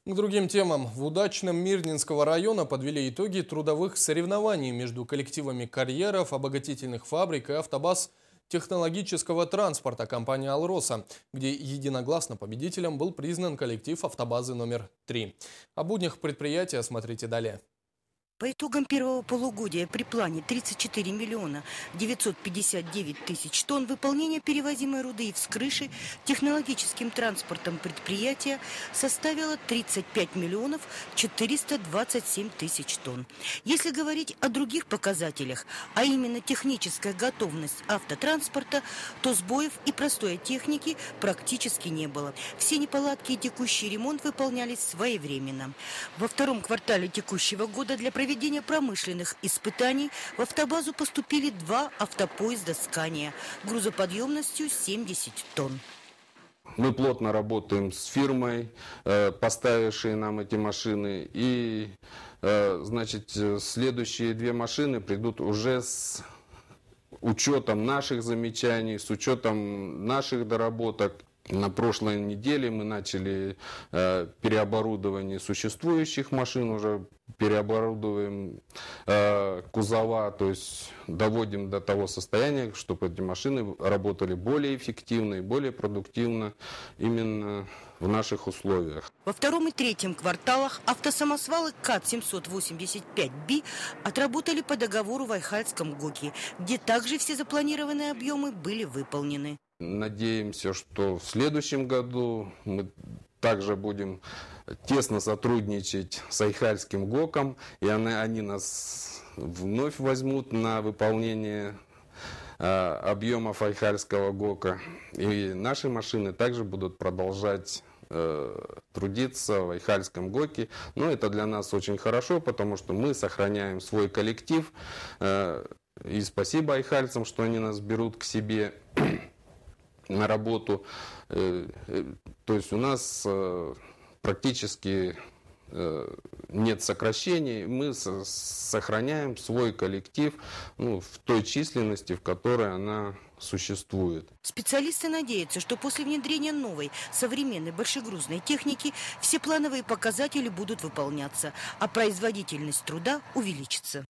К другим темам. В удачном Мирнинского района подвели итоги трудовых соревнований между коллективами карьеров, обогатительных фабрик и автобаз технологического транспорта компании «Алроса», где единогласно победителем был признан коллектив автобазы номер 3. О буднях предприятия смотрите далее. По итогам первого полугодия при плане 34 миллиона 959 тысяч тонн выполнение перевозимой руды и вскрыши технологическим транспортом предприятия составило 35 миллионов 427 тысяч тонн. Если говорить о других показателях, а именно техническая готовность автотранспорта, то сбоев и простой техники практически не было. Все неполадки и текущий ремонт выполнялись своевременно. Во втором квартале текущего года для проведения промышленных испытаний в автобазу поступили 2 автопоезда «Скания» грузоподъемностью 70 тонн. Мы плотно работаем с фирмой, поставившей нам эти машины. И, значит, следующие 2 машины придут уже с учетом наших замечаний, с учетом наших доработок. На прошлой неделе мы начали переоборудование существующих машин, уже переоборудуем кузова, то есть доводим до того состояния, чтобы эти машины работали более эффективно и более продуктивно именно в наших условиях. Во втором и третьем кварталах автосамосвалы КАТ-785Б отработали по договору в Айхальском ГОКе, где также все запланированные объемы были выполнены. Надеемся, что в следующем году мы также будем тесно сотрудничать с Айхальским ГОКом, и они нас вновь возьмут на выполнение объемов Айхальского ГОКа. И наши машины также будут продолжать трудиться в Айхальском ГОКе. Но это для нас очень хорошо, потому что мы сохраняем свой коллектив. И спасибо айхальцам, что они нас берут к себе на работу. То есть у нас практически нет сокращений. Мы сохраняем свой коллектив в той численности, в которой она существует. Специалисты надеются, что после внедрения новой современной большегрузной техники все плановые показатели будут выполняться, а производительность труда увеличится.